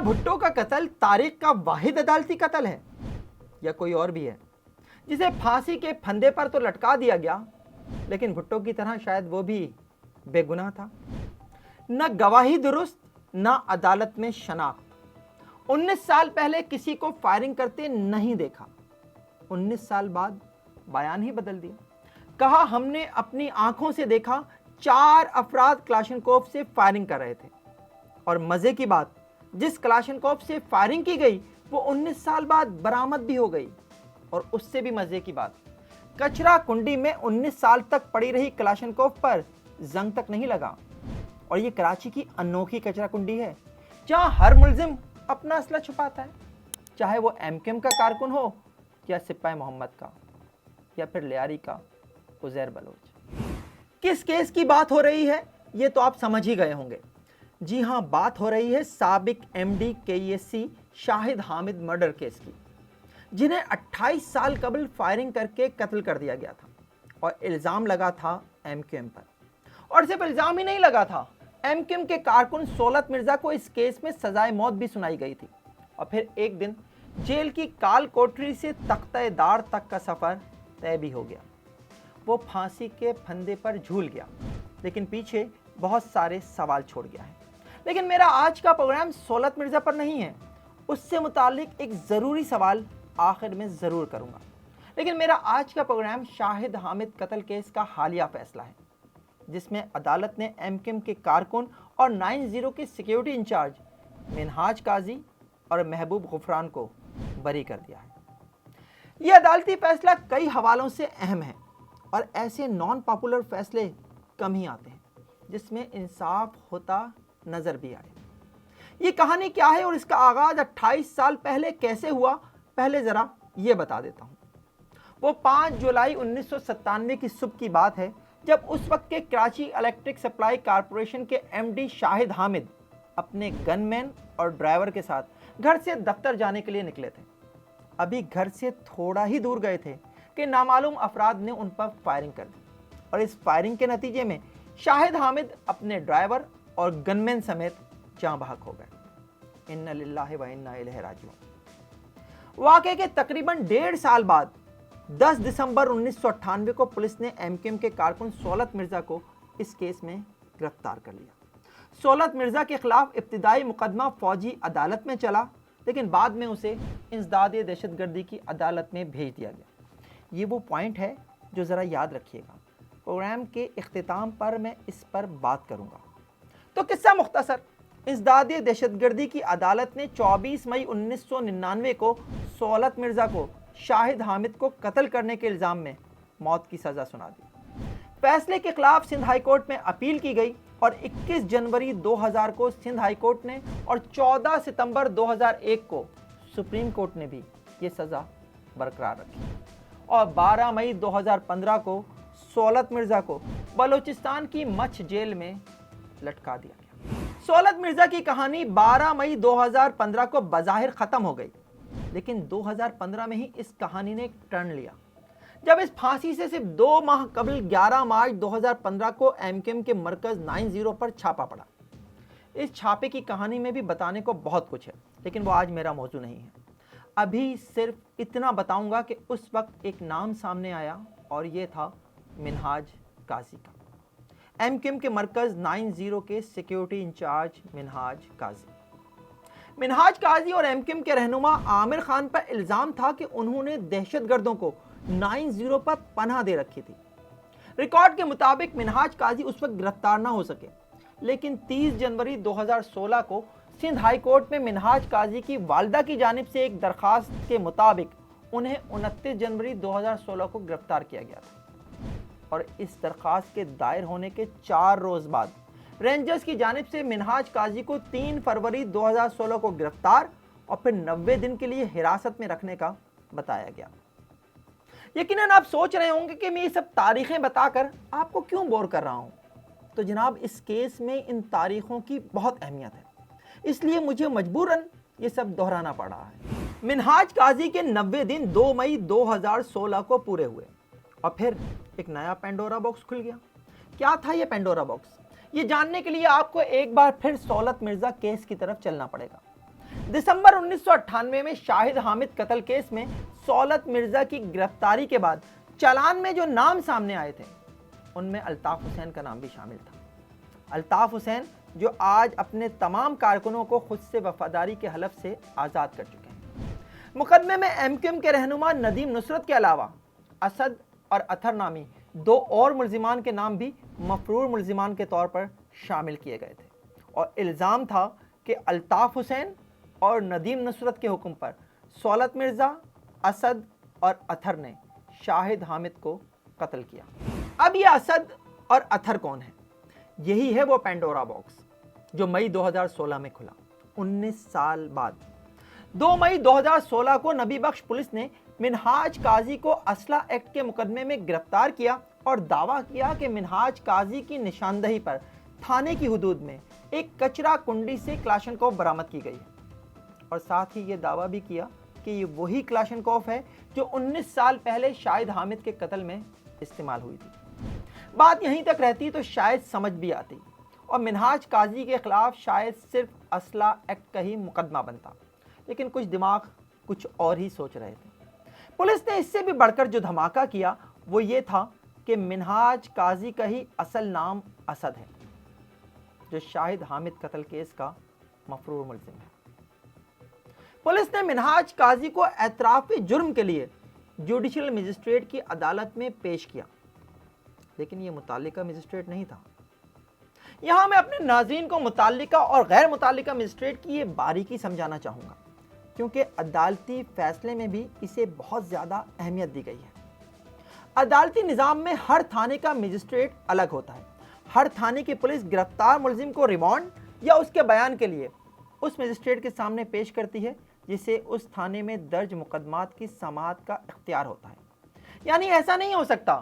بھٹو کا قتل تاریخ کا واحد عدالتی قتل ہے یا کوئی اور بھی ہے جسے پھانسی کے پھندے پر تو لٹکا دیا گیا، لیکن بھٹو کی طرح شاید وہ بھی بے گناہ تھا؟ نہ گواہی درست، نہ عدالت میں شناخت۔ 19 سال پہلے کسی کو فائرنگ کرتے نہیں دیکھا، 19 سال بعد بیان ہی بدل دیا۔ کہا ہم نے اپنی آنکھوں سے دیکھا 4 افراد کلاشنکوف سے فائرنگ کر رہے تھے، اور مزے کی بات جس کلاشنکوف سے فائرنگ کی گئی وہ 19 سال بعد برآمد بھی ہو گئی، اور اس سے بھی مزے کی بات کچرا کنڈی میں 19 سال تک پڑی رہی کلاشنکوف پر زنگ تک نہیں لگا۔ اور یہ کراچی کی انوکھی کچرا کنڈی ہے جہاں ہر ملزم اپنا اسلحہ چھپاتا ہے، چاہے وہ ایم کیو ایم کا کارکن ہو یا سپاہی محمد کا یا پھر لیاری کا عزیر بلوچ۔ کس کیس کی بات ہو رہی ہے یہ تو آپ سمجھ ہی گئے ہوں گے۔ جی ہاں، بات ہو رہی ہے سابق ایم ڈی کے ای ایس سی شاہد حامد مرڈر کیس کی، جنہیں 28 سال قبل فائرنگ کر کے قتل کر دیا گیا تھا، اور الزام لگا تھا ایم کیو ایم پر۔ اور صرف الزام ہی نہیں لگا تھا، ایم کیو ایم کے کارکن سولت مرزا کو اس کیس میں سزائے موت بھی سنائی گئی تھی، اور پھر ایک دن جیل کی کال کوٹری سے تختہ دار تک کا سفر طے بھی ہو گیا۔ وہ پھانسی کے پھندے پر جھول گیا، لیکن پیچھے بہت سارے سوال چھوڑ گیا ہے۔ لیکن میرا آج کا پروگرام سولت مرزا پر نہیں ہے، اس سے متعلق ایک ضروری سوال آخر میں ضرور کروں گا، لیکن میرا آج کا پروگرام شاہد حامد قتل کیس کا حالیہ فیصلہ ہے، جس میں عدالت نے ایم کیو ایم کے کارکن اور 90 کے سیکیورٹی انچارج منہاج قاضی اور محبوب غفران کو بری کر دیا ہے۔ یہ عدالتی فیصلہ کئی حوالوں سے اہم ہے، اور ایسے نان پاپولر فیصلے کم ہی آتے ہیں جس میں انصاف ہوتا نظر بھی آئے۔ یہ کہانی کیا ہے اور اس کا آغاز 28 سال پہلے کیسے ہوا، پہلے ذرا یہ بتا دیتا ہوں۔ وہ 5 جولائی 1997 کی صبح کی بات ہے، جب اس وقت کے کراچی الیکٹرک سپلائی کارپوریشن کے ایم ڈی شاہد حامد اپنے گن مین اور ڈرائیور کے ساتھ گھر سے دفتر جانے کے لیے نکلے تھے۔ ابھی گھر سے تھوڑا ہی دور گئے تھے کہ نامعلوم افراد نے ان پر فائرنگ کر دی، اور اس فائرنگ کے نتیجے میں شاہد حامد اپنے ڈرائیور اور گن مین سمیت جاں بحق ہو گئے۔ انا للہ و انا الیہ راجعون۔ واقعے کے تقریباً 1.5 سال بعد 10 دسمبر 1998 کو پولیس نے ایم کیو ایم کے کارکن سولت مرزا کو اس کیس میں گرفتار کر لیا۔ سولت مرزا کے خلاف ابتدائی مقدمہ فوجی عدالت میں چلا، لیکن بعد میں اسے انسداد دہشت گردی کی عدالت میں بھیج دیا گیا۔ یہ وہ پوائنٹ ہے جو ذرا یاد رکھیے گا، پروگرام کے اختتام پر میں اس پر بات کروں گا۔ تو قصہ مختصر، انسداد دہشت گردی کی عدالت نے 24 مئی 1999 کو سولت مرزا کو شاہد حامد کو قتل کرنے کے الزام میں موت کی سزا سنا دی۔ فیصلے کے خلاف سندھ ہائی کورٹ میں اپیل کی گئی، اور 21 جنوری 2000 کو سندھ ہائی کورٹ نے اور 14 ستمبر 2001 کو سپریم کورٹ نے بھی یہ سزا برقرار رکھی، اور 12 مئی 2015 کو سولت مرزا کو بلوچستان کی مچھ جیل میں لٹکا دیا گیا۔ سولت مرزا کی کہانی 12 مئی 2015 کو بظاہر ختم ہو گئی، لیکن 2015 میں ہی اس کہانی نے ایک ٹرن لیا، جب اس پھانسی سے صرف 2 ماہ قبل 11 مارچ 2015 کو ایم کیو ایم کے مرکز 90 پر چھاپا پڑا۔ اس چھاپے کی کہانی میں بھی بتانے کو بہت کچھ ہے، لیکن وہ آج میرا موضوع نہیں ہے۔ ابھی صرف اتنا بتاؤں گا کہ اس وقت ایک نام سامنے آیا، اور یہ تھا منہاج قاضی کا، ایم کیو ایم کے مرکز 90 کے سیکیورٹی انچارج منہاج قاضی۔ منہاج قاضی اور ایم کیو ایم کے رہنما عامر خان پر الزام تھا کہ انہوں نے دہشت گردوں کو 90 پر پناہ دے رکھی تھی۔ ریکارڈ کے مطابق منہاج قاضی اس وقت گرفتار نہ ہو سکے، لیکن 30 جنوری 2016 کو سندھ ہائی کورٹ میں منہاج قاضی کی والدہ کی جانب سے ایک درخواست کے مطابق انہیں 29 جنوری 2016 کو گرفتار کیا گیا تھا، اور اس درخواست کے دائر ہونے کے 4 روز بعد رینجرز کی جانب سے منہاج قاضی کو 3 فروری 2016 کو گرفتار اور پھر 90 دن کے لیے حراست میں رکھنے کا بتایا گیا۔ یقیناً آپ سوچ رہے ہوں گے کہ میں یہ سب تاریخیں بتا کر آپ کو کیوں بور کر رہا ہوں۔ تو جناب، اس کیس میں ان تاریخوں کی بہت اہمیت ہے، اس لیے مجھے مجبوراً یہ سب دہرانا پڑ رہا ہے۔ منہاج قاضی کے 90 دن 2 مئی 2016 کو پورے ہوئے، اور پھر ایک نیا پینڈورا باکس کھل گیا۔ کیا تھا یہ پینڈورا باکس؟ یہ جاننے کے لیے آپ کو ایک بار پھر سولت مرزا کیس کی طرف چلنا پڑے گا۔ दिसंबर 1998 में शाहिद हामिद कत्ल केस में सौलत मिर्जा की गिरफ्तारी के बाद चालान में जो नाम सामने आए थे उनमें अल्ताफ हुसैन का नाम भी शामिल था। अल्ताफ हुसैन जो आज अपने तमाम कारकुनों को खुद से वफादारी के हलफ से आज़ाद कर चुके हैं। मुकदमे में एमक्यूएम के रहनुमा नदीम नुसरत के अलावा असद और अथर नामी दो और मुल्जिमान के नाम भी मफरूर मुल्जिमान के तौर पर शामिल किए गए थे और इल्ज़ाम था कि अल्ताफ हुसैन और नदीम नुसरत के हुक्म पर सौलत मिर्ज़ा, असद और अथर ने शाहिद हामिद को कत्ल किया। अब ये असद और अथर कौन है? यही है वो पेंडोरा बॉक्स जो मई 2016 में खुला। 19 साल बाद 2 मई 2016 को नबी बख्श पुलिस ने मिनहाज काजी को असला एक्ट के मुकदमे में गिरफ्तार किया और दावा किया कि मिनहाज काजी की निशानदही पर थाने की हुदूद में एक कचरा कुंडी से क्लाशनकोफ बरामद की गई है और साथ ही ये दावा भी किया कि ये वही क्लाशनकोफ है जो 19 साल पहले शाहिद हामिद के कत्ल में इस्तेमाल हुई थी। बात यहीं तक रहती तो शायद समझ भी आती और मिनहाज काजी के खिलाफ शायद सिर्फ असला एक्ट का ही मुकदमा बनता, लेकिन कुछ दिमाग कुछ और ही सोच रहे थे। पुलिस ने इससे भी बढ़कर जो धमाका किया वो ये था कि मिनहाज काजी का ही असल नाम असद है, जो शाहिद हामिद कत्ल केस का मफरूर मुल्जिम है। पुलिस ने मिनहाज काजी को एतराफ़ी जुर्म के लिए जुडिशल मजिस्ट्रेट की अदालत में पेश किया, लेकिन ये मुताल्लिका मजिस्ट्रेट नहीं था। यहां मैं अपने नाज़रीन को मुताल्लिका और गैर मुताल्लिका मजिस्ट्रेट की ये बारीकी समझाना चाहूँगा, क्योंकि अदालती फैसले में भी इसे बहुत ज़्यादा अहमियत दी गई है। अदालती निज़ाम में हर थाने का मजिस्ट्रेट अलग होता है। हर थाने की पुलिस गिरफ्तार मुल्जिम को रिमांड या उसके बयान के लिए उस मजिस्ट्रेट के सामने पेश करती है जिसे उस थाने में दर्ज मुकदमात की समाअत का इख्तियार होता है। यानी ऐसा नहीं हो सकता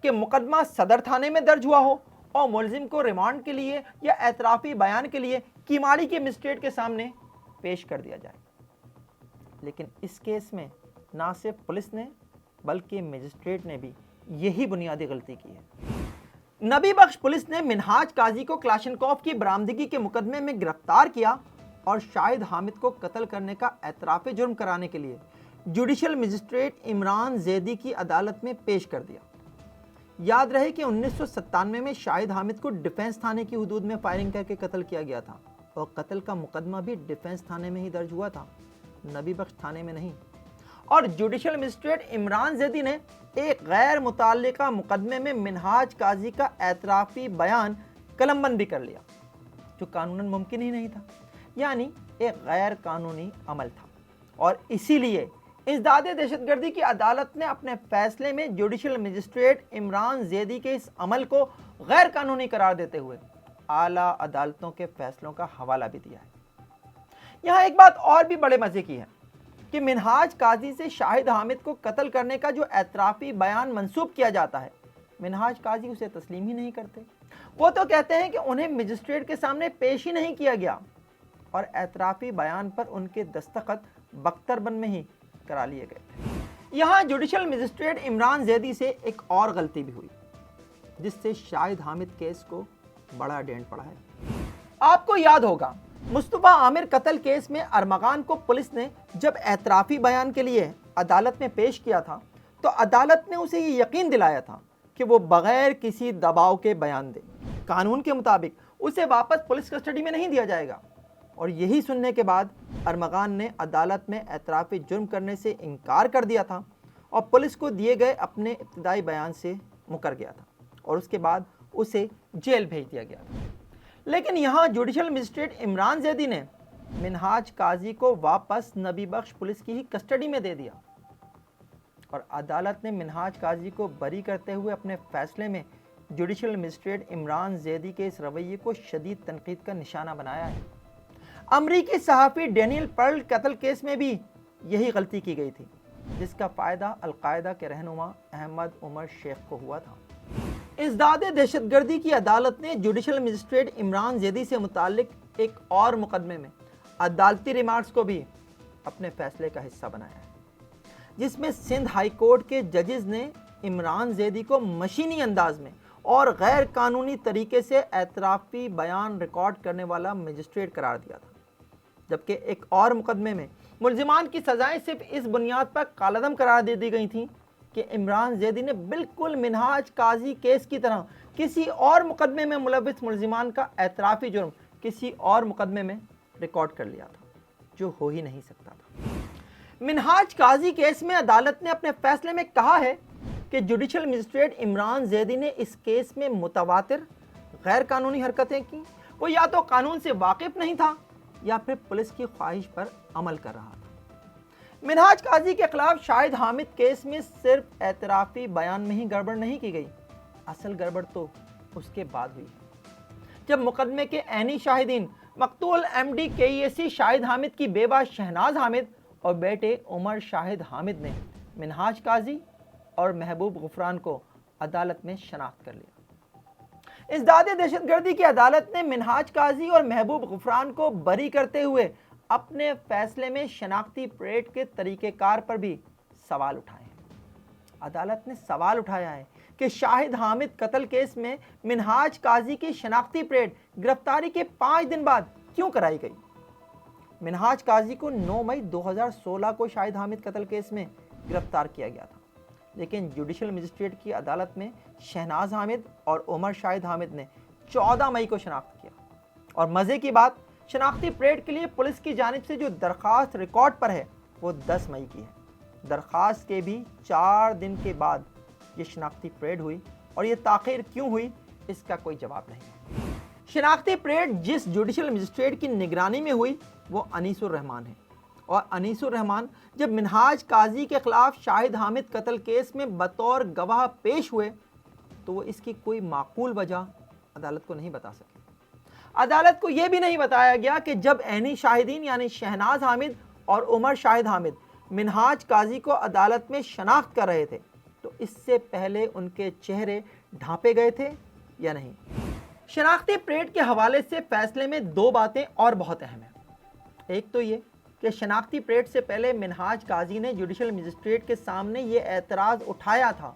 कि मुकदमा सदर थाने में दर्ज हुआ हो और मुल्जिम को रिमांड के लिए या एतराफ़ी बयान के लिए कीमाड़ी के मजिस्ट्रेट के सामने पेश कर दिया जाए। लेकिन इस केस में ना सिर्फ पुलिस ने बल्कि मजिस्ट्रेट ने भी यही बुनियादी गलती की है। नबी बख्श पुलिस ने मिनहाज काजी को क्लाशनकोफ की बरामदगी के मुकदमे में गिरफ्तार किया और शाहिद हामिद को कत्ल करने का एतराफ़ी जुर्म कराने के लिए जुडिशल मजिस्ट्रेट इमरान जैदी की अदालत में पेश कर दिया। याद रहे कि 1997 में शाहिद हामिद को डिफेंस थाने की हुदूद में फायरिंग करके कत्ल किया गया था और कत्ल का मुकदमा भी डिफेंस थाने में ही दर्ज हुआ था, नबी बख्श थाने में नहीं। और जुडिशल मजिस्ट्रेट इमरान जैदी ने एक गैर मुताल्लिका मुकदमे में मिनहाज काजी का एतराफ़ी बयान कलमबंद भी कर लिया, जो कानूनन मुमकिन ही नहीं था, यानी एक गैर कानूनी अमल था। और इसीलिए इंसदादे दहशतगर्दी की अदालत ने अपने फैसले में जुडिशल मजिस्ट्रेट इमरान जैदी के इस अमल को गैर कानूनी करार देते हुए आला अदालतों के फैसलों का हवाला भी दिया है। यहाँ एक बात और भी बड़े मज़े की है कि मिनहाज काजी से शाहिद हामिद को कत्ल करने का जो एतराफ़ी बयान मंसूब किया जाता है, मिनहाज काजी उसे तस्लीम ही नहीं करते। वो तो कहते हैं कि उन्हें मजिस्ट्रेट के सामने पेश ही नहीं किया गया और एतराफ़ी बयान पर उनके दस्तखत बख्तरबंद में ही करा लिए गए थे। यहाँ जुडिशल मजिस्ट्रेट इमरान जैदी से एक और गलती भी हुई, जिससे शाहिद हामिद केस को बड़ा डेंट पड़ा है। आपको याद होगा मुस्तफ़ा आमिर कत्ल केस में अरमगान को पुलिस ने जब एतराफ़ी बयान के लिए अदालत में पेश किया था तो अदालत ने उसे ये यकीन दिलाया था कि वो बग़ैर किसी दबाव के बयान दे। कानून के मुताबिक उसे वापस पुलिस कस्टडी में नहीं दिया जाएगा। और यही सुनने के बाद अरमगान ने अदालत में एतराफ़ी जुर्म करने से इनकार कर दिया था और पुलिस को दिए गए अपने इब्तिदाई बयान से मुकर गया था और उसके बाद उसे जेल भेज दिया गया था। लेकिन यहाँ जुडिशल मजिस्ट्रेट इमरान जैदी ने मिनहाज काजी को वापस नबी बख्श पुलिस की ही कस्टडी में दे दिया और अदालत ने मिनहाज काजी को बरी करते हुए अपने फैसले में जुडिशल मजिस्ट्रेट इमरान जैदी के इस रवैये को शदीद तनकीद का निशाना बनाया है। अमरीकी सहाफ़ी डेनियल पर्ल कत्ल केस में भी यही गलती की गई थी, जिसका फ़ायदा अलकायदा के रहनुमा अहमद उमर शेख को हुआ था। इंसदादे दहशतगर्दी की अदालत ने जुडिशल मजिस्ट्रेट इमरान जैदी से मुताल्लिक एक और मुकदमे में अदालती रिमार्क्स को भी अपने फैसले का हिस्सा बनाया है, जिसमें सिंध हाई कोर्ट के जजेस ने इमरान जैदी को मशीनी अंदाज में और गैर कानूनी तरीके से एतराफ़ी बयान रिकॉर्ड करने वाला मजिस्ट्रेट करार दिया था, جبکہ ایک اور مقدمے میں ملزمان کی سزائیں صرف اس بنیاد پر کالعدم قرار دے دی گئی تھیں کہ عمران زیدی نے بالکل منہاج قاضی کیس کی طرح کسی اور مقدمے میں ملوث ملزمان کا اعترافی جرم کسی اور مقدمے میں ریکارڈ کر لیا تھا، جو ہو ہی نہیں سکتا تھا۔ منہاج قاضی کیس میں عدالت نے اپنے فیصلے میں کہا ہے کہ جوڈیشل مجسٹریٹ عمران زیدی نے اس کیس میں متواتر غیر قانونی حرکتیں کی۔ وہ یا تو قانون سے واقف نہیں تھا یا پھر پولیس کی خواہش پر عمل کر رہا تھا۔ منہاج قاضی کے خلاف شاہد حامد کیس میں صرف اعترافی بیان میں ہی گڑبڑ نہیں کی گئی، اصل گڑبڑ تو اس کے بعد ہوئی، جب مقدمے کے عینی شاہدین مقتول ایم ڈی کے ای ایس سی شاہد حامد کی بیوہ شہناز حامد اور بیٹے عمر شاہد حامد نے منہاج قاضی اور محبوب غفران کو عدالت میں شناخت کر لیا۔ ازداد دہشت گردی کی عدالت نے منہاج قاضی اور محبوب غفران کو بری کرتے ہوئے اپنے فیصلے میں شناختی پریڈ کے طریقہ کار پر بھی سوال اٹھائے ہیں۔ عدالت نے سوال اٹھایا ہے کہ شاہد حامد قتل کیس میں منہاج قاضی کی شناختی پریڈ گرفتاری کے 5 دن بعد کیوں کرائی گئی؟ منہاج قاضی کو 9 مئی 2016 کو شاہد حامد قتل کیس میں گرفتار کیا گیا تھا، لیکن جوڈیشل مجسٹریٹ کی عدالت میں شہناز حامد اور عمر شاہد حامد نے 14 مئی کو شناخت کیا، اور مزے کی بات، شناختی پریڈ کے لیے پولیس کی جانب سے جو درخواست ریکارڈ پر ہے وہ 10 مئی کی ہے۔ درخواست کے بھی 4 دن کے بعد یہ شناختی پریڈ ہوئی، اور یہ تاخیر کیوں ہوئی اس کا کوئی جواب نہیں۔ شناختی پریڈ جس جوڈیشل مجسٹریٹ کی نگرانی میں ہوئی وہ انیس الرحمان ہے، اور انیس الرحمان جب منہاج قاضی کے خلاف شاہد حامد قتل کیس میں بطور گواہ پیش ہوئے تو وہ اس کی کوئی معقول وجہ عدالت کو نہیں بتا سکے۔ عدالت کو یہ بھی نہیں بتایا گیا کہ جب عینی شاہدین یعنی شہناز حامد اور عمر شاہد حامد منہاج قاضی کو عدالت میں شناخت کر رہے تھے تو اس سے پہلے ان کے چہرے ڈھانپے گئے تھے یا نہیں۔ شناختی پریڈ کے حوالے سے فیصلے میں 2 باتیں اور بہت اہم ہیں۔ ایک تو یہ کہ شناختی پریڈ سے پہلے منہاج قاضی نے جوڈیشل مجسٹریٹ کے سامنے یہ اعتراض اٹھایا تھا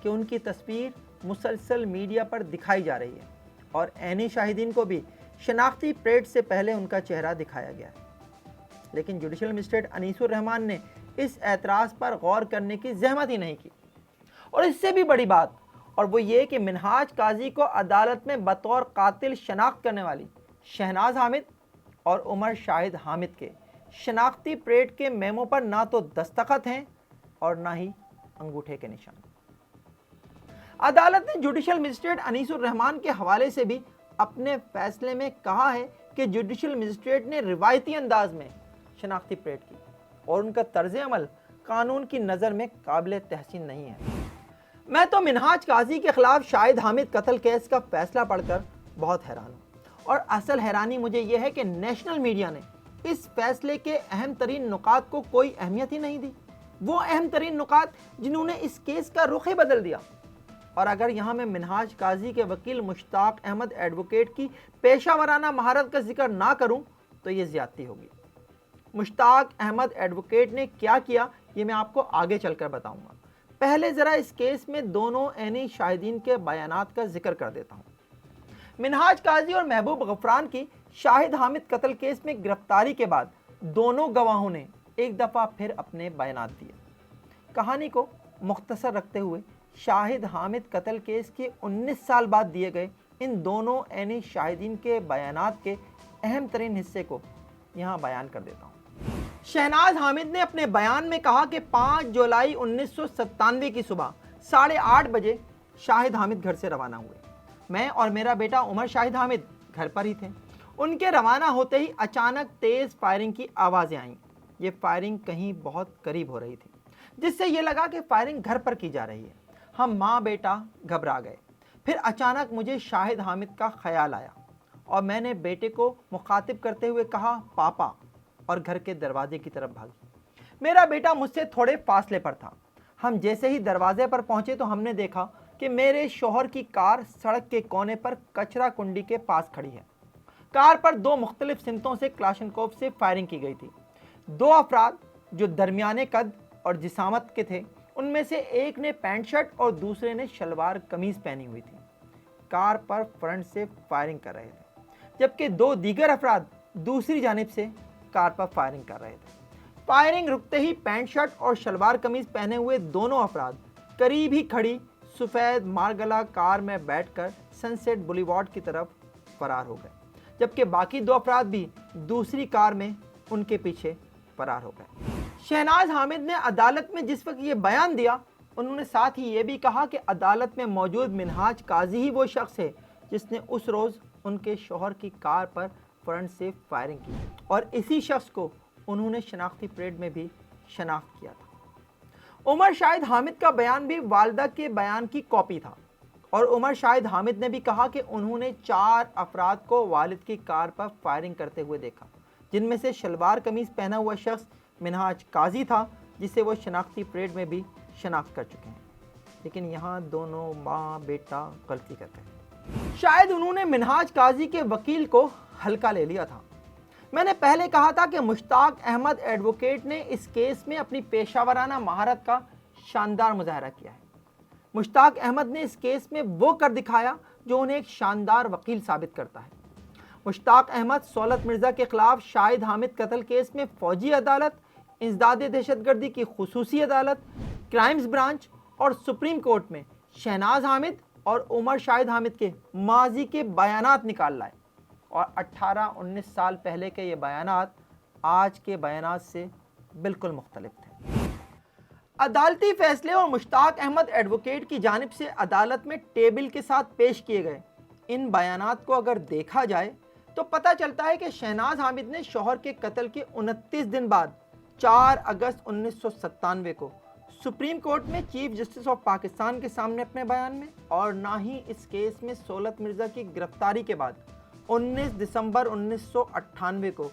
کہ ان کی تصویر مسلسل میڈیا پر دکھائی جا رہی ہے، اور عینی شاہدین کو بھی شناختی پریڈ سے پہلے ان کا چہرہ دکھایا گیا ہے، لیکن جوڈیشل مجسٹریٹ انیس الرحمان نے اس اعتراض پر غور کرنے کی زحمت ہی نہیں کی۔ اور اس سے بھی بڑی بات، اور وہ یہ کہ منہاج قاضی کو عدالت میں بطور قاتل شناخت کرنے والی شہناز حامد اور عمر شاہد حامد کے شناختی پریڈ کے میمو پر نہ تو دستخط ہیں اور نہ ہی انگوٹھے کے نشان۔ عدالت نے جوڈیشل مجسٹریٹ انیس الرحمان کے حوالے سے بھی اپنے فیصلے میں کہا ہے کہ جوڈیشل مجسٹریٹ نے روایتی انداز میں شناختی پریڈ کی، اور ان کا طرز عمل قانون کی نظر میں قابل تحسین نہیں ہے۔ میں تو منہاج قاضی کے خلاف شاہد حامد قتل کیس کا فیصلہ پڑھ کر بہت حیران ہوں، اور اصل حیرانی مجھے یہ ہے کہ نیشنل میڈیا نے اس فیصلے کے اہم ترین نکات کو کوئی اہمیت ہی نہیں دی، وہ اہم ترین نکات جنہوں نے اس کیس کا رخ ہی بدل دیا۔ اور اگر یہاں میں منہاج قاضی کے وکیل مشتاق احمد ایڈوکیٹ کی پیشہ ورانہ مہارت کا ذکر نہ کروں تو یہ زیادتی ہوگی۔ مشتاق احمد ایڈوکیٹ نے کیا کیا یہ میں آپ کو آگے چل کر بتاؤں گا۔ پہلے ذرا اس کیس میں دونوں عینی شاہدین کے بیانات کا ذکر کر دیتا ہوں۔ منہاج قاضی اور محبوب غفران کی شاہد حامد قتل کیس میں گرفتاری کے بعد دونوں گواہوں نے ایک دفعہ پھر اپنے بیانات دیے۔ کہانی کو مختصر رکھتے ہوئے شاہد حامد قتل کیس کے 19 سال بعد دیے گئے ان دونوں عینی شاہدین کے بیانات کے اہم ترین حصے کو یہاں بیان کر دیتا ہوں۔ شہناز حامد نے اپنے بیان میں کہا کہ 5 جولائی 1997 کی صبح 8:30 بجے شاہد حامد گھر سے روانہ ہوئے۔ میں اور میرا بیٹا عمر شاہد حامد گھر پر ہی تھے۔ ان کے روانہ ہوتے ہی اچانک تیز فائرنگ کی آوازیں آئیں۔ یہ فائرنگ کہیں بہت قریب ہو رہی تھی، جس سے یہ لگا کہ فائرنگ گھر پر کی جا رہی ہے۔ ہم ماں بیٹا گھبرا گئے۔ پھر اچانک مجھے شاہد حامد کا خیال آیا، اور میں نے بیٹے کو مخاطب کرتے ہوئے کہا پاپا، اور گھر کے دروازے کی طرف بھاگی۔ میرا بیٹا مجھ سے تھوڑے فاصلے پر تھا۔ ہم جیسے ہی دروازے پر پہنچے تو ہم نے دیکھا کہ میرے شوہر کی کار سڑک کے کونے پر کچرا کنڈی کے پاس کھڑی ہے۔ کار پر 2 مختلف سمتوں سے کلاشنکوف سے فائرنگ کی گئی تھی۔ 2 افراد جو درمیانے قد اور جسامت کے تھے، ان میں سے ایک نے پینٹ شرٹ اور دوسرے نے شلوار قمیض پہنی ہوئی تھی، کار پر فرنٹ سے فائرنگ کر رہے تھے، جبکہ 2 دیگر افراد دوسری جانب سے कार पर फायरिंग कर रहे थे। फायरिंग रुकते ही पैंट शर्ट और शलवार कमीज पहने हुए दोनों अफराद करीब ही खड़ी सफेद मार्गला कार में बैठकर सनसेट बुलीवार्ड की तरफ फरार हो गए, जबकि बाकी दो अफराद भी दूसरी कार में उनके पीछे फरार हो गए। शहनाज हामिद ने अदालत में जिस वक्त ये बयान दिया, उन्होंने साथ ही ये भी कहा कि अदालत में मौजूद मिनहाज काजी ही वो शख्स है जिसने उस रोज़ उनके शौहर की कार पर फ्रंट से फायरिंग की और इसी शख्स को उन्होंने शनाख्ती परेड में भी शनाख्त किया था। उमर शाहिद हामिद का बयान भी वालिदा के बयान की कॉपी था और उमर शाहिद हामिद ने भी कहा कि उन्होंने 4 अफराद को वालिद की कार पर फायरिंग करते हुए देखा, जिनमें से शलवार कमीज पहना हुआ शख्स मिनहाज काजी था, जिसे वो शनाख्ती परेड में भी शनाख्त कर चुके हैं। लेकिन यहाँ दोनों माँ बेटा गलती कर गए। शायद उन्होंने मिनहाज काजी के वकील को हल्का ले लिया था। मैंने पहले कहा था कि मुश्ताक अहमद एडवोकेट ने इस केस में अपनी पेशावराना महारत का शानदार मुजाहरा किया है। मुश्ताक अहमद ने इस केस में वो कर दिखाया जो उन्हें एक शानदार वकील साबित करता है। मुश्ताक अहमद सौलत मिर्ज़ा के खिलाफ शाहिद हामिद कत्ल केस में फौजी अदालत, इंसदाद दहशतगर्दी की खुसूसी अदालत, क्राइम्स ब्रांच और सुप्रीम कोर्ट में शहनाज हामिद और उमर शाहिद हामिद के माजी के बयानात निकाल लाए और 18-19 साल पहले के ये बयानात आज के बयानात से बिल्कुल मुख्तलिफ थे। अदालती फैसले और मुश्ताक अहमद एडवोकेट की जानिब से अदालत में टेबल के साथ पेश किए गए इन बयानात को अगर देखा जाए तो पता चलता है कि शहनाज हामिद ने शौहर के कत्ल के 29 दिन बाद 4 अगस्त 1997 को सुप्रीम कोर्ट में चीफ जस्टिस ऑफ पाकिस्तान के सामने अपने बयान में और ना ही इस केस में सौलत मिर्ज़ा की गिरफ्तारी के बाद 19 दिसंबर 1998 को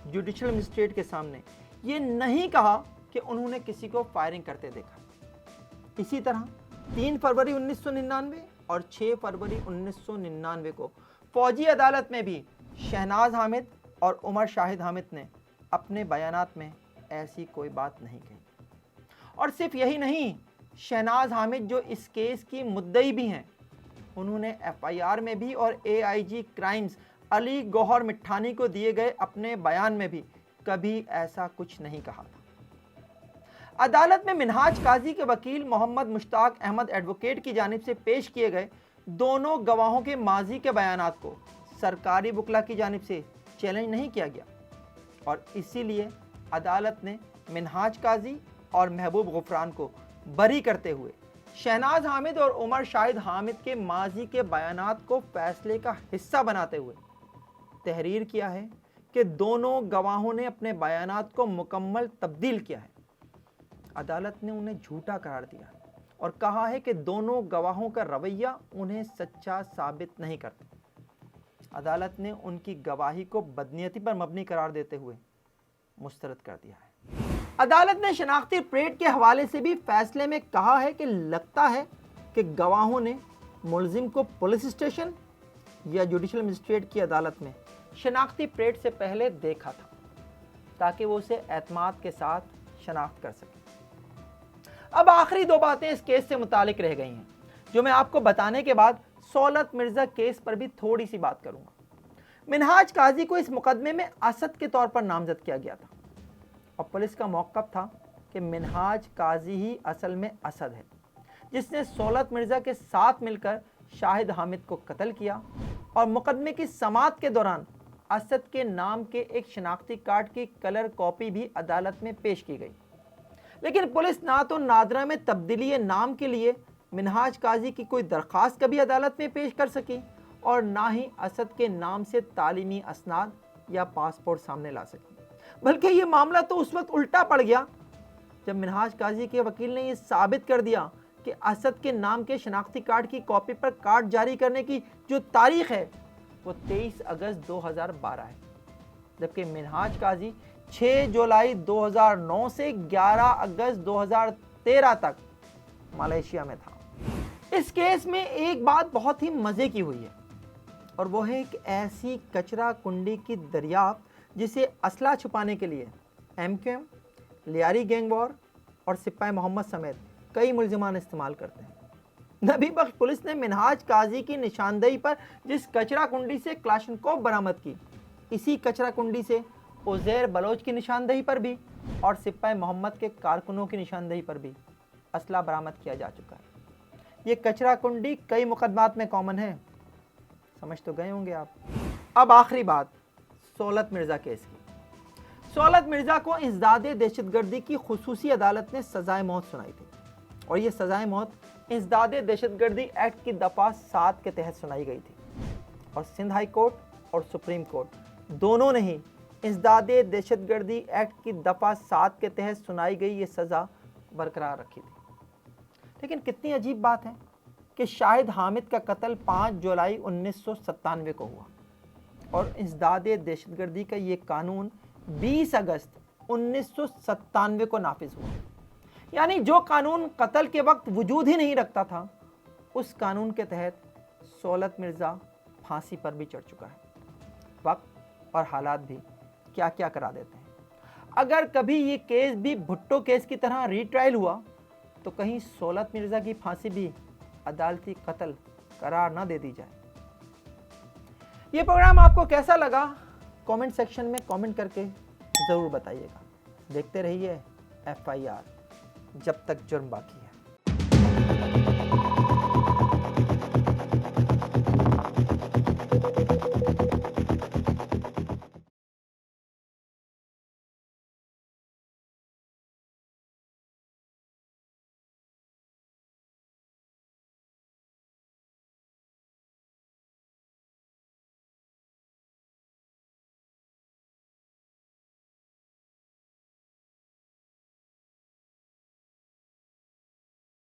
जुडिशल मजिस्ट्रेट के सामने ये नहीं कहा कि उन्होंने किसी को फायरिंग करते देखा। इसी तरह 3 फरवरी 1999 और 6 फरवरी 1999 को फौजी अदालत में भी शहनाज हामिद और उमर शाहिद हामिद ने अपने बयानात में ऐसी कोई बात नहीं कही। और सिर्फ यही नहीं, शहनाज हामिद जो इस केस की मुद्दई भी हैं, उन्होंने एफआईआर में भी और एआईजी क्राइम्स अली गौहर मिठानी को दिए गए अपने बयान में भी कभी ऐसा कुछ नहीं कहा था। अदालत में मिनहाज काजी के वकील मोहम्मद मुश्ताक अहमद एडवोकेट की जानिब से पेश किए गए दोनों गवाहों के माजी के बयानात को सरकारी वकला की जानिब से चैलेंज नहीं किया गया और इसीलिए अदालत ने मिनहाज काजी और महबूब गुफरान को बरी करते हुए शहनाज हामिद और उमर शाहिद हामिद के माजी के बयानात को फैसले का हिस्सा बनाते हुए तहरीर किया है कि दोनों गवाहों ने अपने बयानात को मुकम्मल तब्दील किया है। अदालत ने उन्हें झूठा करार दिया और कहा है कि दोनों गवाहों का रवैया उन्हें सच्चा साबित नहीं करता। अदालत ने उनकी गवाही को बदनीयती पर मबनी करार देते हुए मुस्तरद कर दिया है। अदालत ने शनाख्ती परेड के हवाले से भी फैसले में कहा है कि लगता है कि गवाहों ने मुलजिम को पुलिस स्टेशन या जुडिशल मजिस्ट्रेट की अदालत में शनाख्ती परेड से पहले देखा था ताकि वो उसे एतमाद के साथ शनाख्त कर सके। अब आखिरी 2 बातें इस केस से मुतालिक रह गई हैं जो मैं आपको बताने के बाद सौलत मिर्ज़ा केस पर भी थोड़ी सी बात करूंगा। मिनहाज काजी को इस मुकदमे में असद के तौर पर नामजद किया गया था और पुलिस का मौक़िफ़ था कि मिनहाज काजी ही असल में असद है जिसने सौलत मिर्ज़ा के साथ मिलकर शाहिद हामिद को कत्ल किया और मुकदमे की समाअत के दौरान असद के नाम के एक शनाख्ती कार्ड की कलर कॉपी भी अदालत में पेश की गई। लेकिन पुलिस ना तो नादरा में तब्दीली नाम के लिए मिनहाज काजी की कोई दरख्वास्त कभी अदालत में पेश कर सकी और ना ही असद के नाम से तालीमी असनाद या पासपोर्ट सामने ला सकी। बल्कि ये मामला तो उस वक्त उल्टा पड़ गया जब मिनहाज काजी के वकील ने यह साबित कर दिया कि असद के नाम के शनाख्ती कार्ड की कॉपी पर कार्ड जारी करने की जो तारीख है वो 23 अगस्त 2012 है, जबकि मिनहाज काजी 6 जुलाई 2009 से 11 अगस्त 2013 तक मलेशिया में था। इस केस में एक बात बहुत ही मज़े की हुई है और वो है एक ऐसी कचरा कुंडी की दरियाफ्त जिसे असला छुपाने के लिए MQM, लियारी गैंग वॉर और सिपाही मोहम्मद समेत कई मुलजिमान इस्तेमाल करते हैं। नबी बख्श पुलिस ने मिनहाज काजी की निशानदेही पर जिस कचरा कुंडी से क्लाशनकोव बरामद की, इसी कचरा कुंडी से उज़ैर बलोच की निशानदेही पर भी और सिपाही मोहम्मद के कारकुनों की निशानदेही पर भी असला बरामद किया जा चुका है। ये कचरा कुंडी कई मुकदमात में कॉमन है, समझ तो गए होंगे आप। अब आखिरी बात सौलत मिर्ज़ा केस की। सौलत मिर्ज़ा को इंसदादे दहशतगर्दी की खुसूसी अदालत ने सज़ाए मौत सुनाई थी और ये सज़ाए मौत इंसदादे दहशतगर्दी एक्ट की दफ़ा 7 के तहत सुनाई गई थी और सिंध हाई कोर्ट और सुप्रीम कोर्ट दोनों ने ही इंसदादे दहशतगर्दी एक्ट की दफ़ा 7 के तहत सुनाई गई ये सज़ा बरकरार रखी थी। लेकिन कितनी अजीब बात है कि शाहिद हामिद का कत्ल 5 जुलाई 1997 को हुआ और इंसदादे दहशतगर्दी का ये कानून 20 अगस्त 1997 को नाफिज हुआ। यानी जो कानून कत्ल के वक्त वजूद ही नहीं रखता था, उस कानून के तहत सौलत मिर्ज़ा फांसी पर भी चढ़ चुका है। वक्त और हालात भी क्या क्या करा देते हैं। अगर कभी ये केस भी भुट्टो केस की तरह रीट्रायल हुआ तो कहीं सौलत मिर्ज़ा की फांसी भी अदालती कत्ल करार ना दे दी जाए। ये प्रोग्राम आपको कैसा लगा कमेंट सेक्शन में कमेंट करके ज़रूर बताइएगा। देखते रहिए FIR, जब तक जुर्म बाकी है।